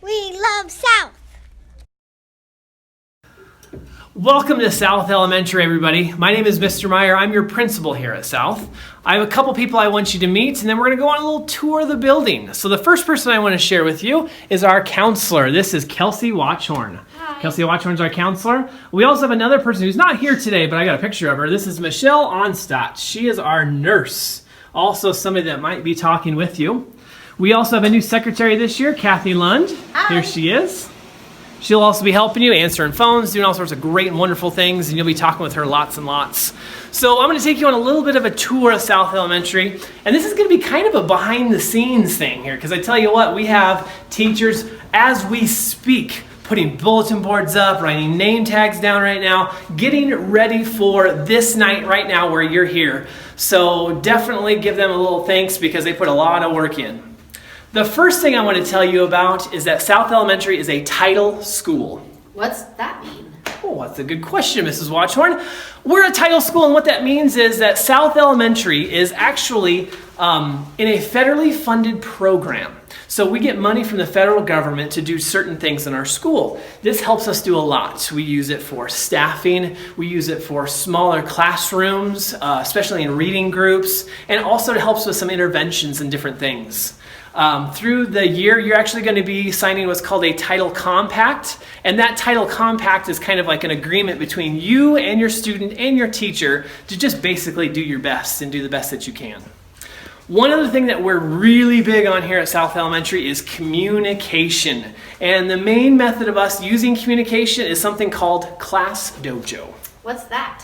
We love South. Welcome to South Elementary, everybody. My name is Mr. Meyer. I'm your principal here at South. I have a couple people I want you to meet, and then we're going to go on a little tour of the building. So the first person I want to share with you is our counselor. This is Kelsey Watchhorn. Hi. Kelsey Watchhorn is our counselor. We also have another person who's not here today, but I got a picture of her. This is Michelle Onstadt. She is our nurse. Also somebody that might be talking with you. We also have a new secretary this year, Kathy Lund. Hi. Here she is. She'll also be helping you, answering phones, doing all sorts of great and wonderful things, and you'll be talking with her lots and lots. So I'm going to take you on a little bit of a tour of South Elementary, and this is going to be kind of a behind-the-scenes thing here, because I tell you what, we have teachers, as we speak, putting bulletin boards up, writing name tags down right now, getting ready for this night right now where you're here. So definitely give them a little thanks because they put a lot of work in. The first thing I want to tell you about is that South Elementary is a title school. What's that mean? Oh, that's a good question, Mrs. Watchhorn. We're a title school, and what that means is that South Elementary is actually in a federally funded program. So we get money from the federal government to do certain things in our school. This helps us do a lot. We use it for staffing, we use it for smaller classrooms, especially in reading groups, and also it helps with some interventions and different things. Through the year, you're actually going to be signing what's called a title compact, and that title compact is kind of like an agreement between you and your student and your teacher to just basically do your best and do the best that you can. One other thing that we're really big on here at South Elementary is communication, and the main method of us using communication is something called Class Dojo. What's that?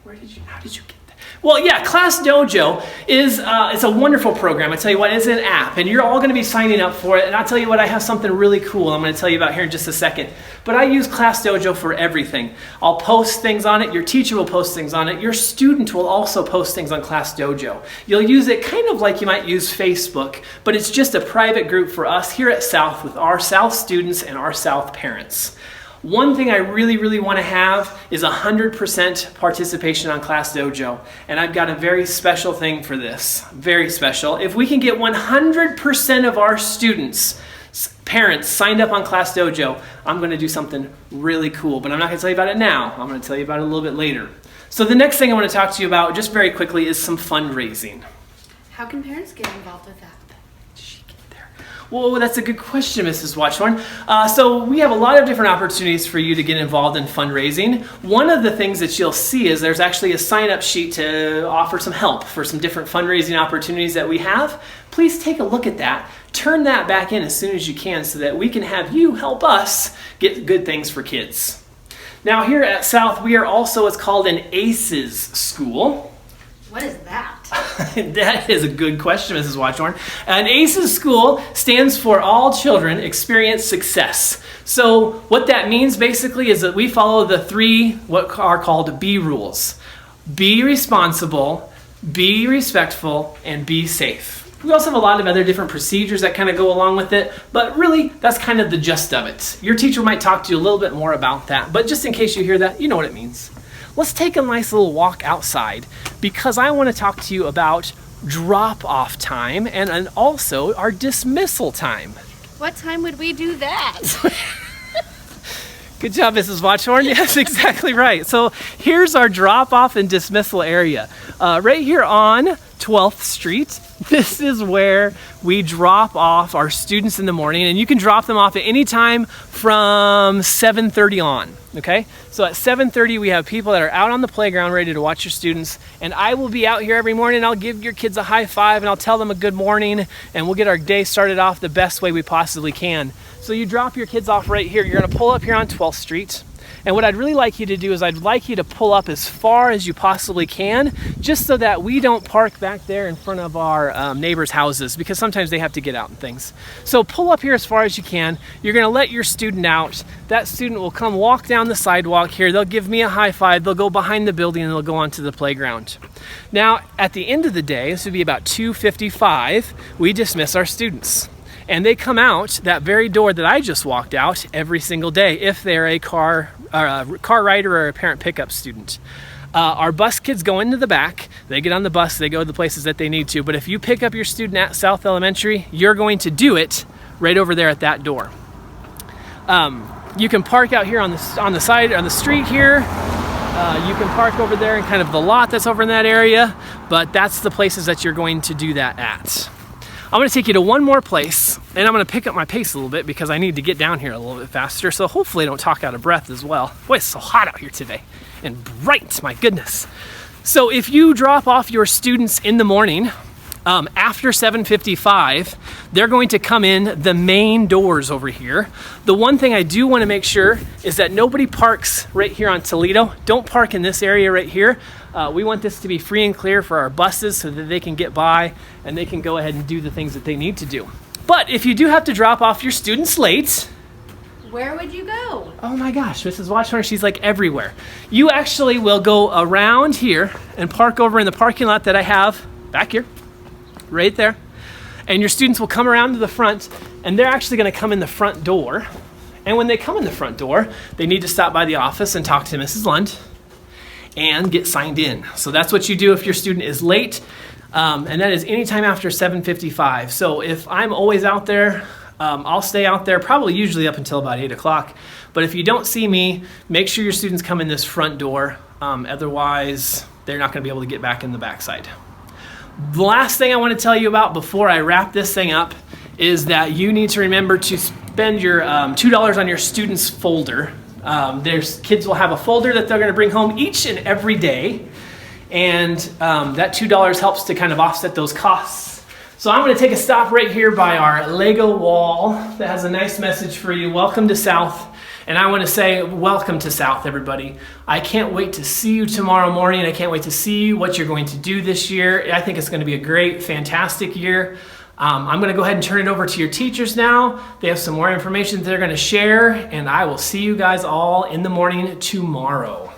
How did you get that? Well, yeah, Class Dojo is it's a wonderful program. I tell you what, it's an app, and you're all going to be signing up for it. And I'll tell you what, I have something really cool I'm going to tell you about here in just a second. But I use Class Dojo for everything. I'll post things on it. Your teacher will post things on it. Your student will also post things on Class Dojo. You'll use it kind of like you might use Facebook, but it's just a private group for us here at South with our South students and our South parents. One thing I really want to have is 100% participation on Class Dojo. And I've got a very special thing for this. Very special. If we can get 100% of our students, parents, signed up on Class Dojo, I'm going to do something really cool. But I'm not going to tell you about it now. I'm going to tell you about it a little bit later. So the next thing I want to talk to you about, just very quickly, is some fundraising. How can parents get involved with that? Well, that's a good question, Mrs. Watchhorn. So we have a lot of different opportunities for you to get involved in fundraising. One of the things that you'll see is there's actually a sign-up sheet to offer some help for some different fundraising opportunities that we have. Please take a look at that. Turn that back in as soon as you can so that we can have you help us get good things for kids. Now here at South, we are also what's called an ACES school. What is that? That is a good question, Mrs. Watchhorn. An ACES school stands for All Children Experience Success. So what that means basically is that we follow the three what are called B rules. Be responsible, be respectful, and be safe. We also have a lot of other different procedures that kind of go along with it, but really that's kind of the gist of it. Your teacher might talk to you a little bit more about that, but just in case you hear that, you know what it means. Let's take a nice little walk outside because I want to talk to you about drop-off time and also our dismissal time. What time would we do that? Good job, Mrs. Watchhorn. Yes, exactly right. So here's our drop-off and dismissal area. Right here on 12th Street. This is where we drop off our students in the morning, and you can drop them off at any time from 7:30 on, okay? So at 7:30, we have people that are out on the playground ready to watch your students, and I will be out here every morning. I'll give your kids a high five, and I'll tell them a good morning, and we'll get our day started off the best way we possibly can. So you drop your kids off right here. You're gonna pull up here on 12th Street. And what I'd really like you to do is I'd like you to pull up as far as you possibly can, just so that we don't park back there in front of our neighbors' houses, because sometimes they have to get out and things. So pull up here as far as you can. You're gonna let your student out. That student will come walk down the sidewalk here. They'll give me a high five. They'll go behind the building and they'll go onto the playground. Now, at the end of the day, this would be about 2:55, we dismiss our students. And they come out that very door that I just walked out every single day if they're a car rider or a parent pickup student. Our bus kids go into the back. They get on the bus. They go to the places that they need to. But if you pick up your student at South Elementary, you're going to do it right over there at that door. You can park out here on the side, on the street here. You can park over there in kind of the lot that's over in that area, but that's the places that you're going to do that at. I'm gonna take you to one more place, and I'm gonna pick up my pace a little bit because I need to get down here a little bit faster, so hopefully I don't talk out of breath as well. Boy, it's so hot out here today, and bright, my goodness. So if you drop off your students in the morning, after 7:55, they're going to come in the main doors over here. The one thing I do want to make sure is that nobody parks right here on Toledo. Don't park in this area right here. We want this to be free and clear for our buses so that they can get by and they can go ahead and do the things that they need to do. But if you do have to drop off your students late, Where would you go? oh my gosh, Mrs. Watchhorn, she's like everywhere. You actually will go around here and park over in the parking lot that I have back here. Right there. And your students will come around to the front, and they're actually going to come in the front door. And when they come in the front door, they need to stop by the office and talk to Mrs. Lund and get signed in. So that's what you do if your student is late, and that is anytime after 7:55. So if I'm always out there, I'll stay out there probably usually up until about 8 o'clock. But if you don't see me, make sure your students come in this front door. Otherwise, they're not going to be able to get back in the backside. The last thing I want to tell you about before I wrap this thing up is that you need to remember to spend your $2 on your students folder. Kids will have a folder that they're going to bring home each and every day, and that $2 helps to kind of offset those costs. So I'm going to take a stop right here by our Lego wall that has a nice message for you. Welcome to South. And I want to say welcome to South, everybody. I can't wait to see you tomorrow morning. I can't wait to see what you're going to do this year. I think it's going to be a great, fantastic year. I'm going to go ahead and turn it over to your teachers now. They have some more information that they're going to share, and I will see you guys all in the morning tomorrow.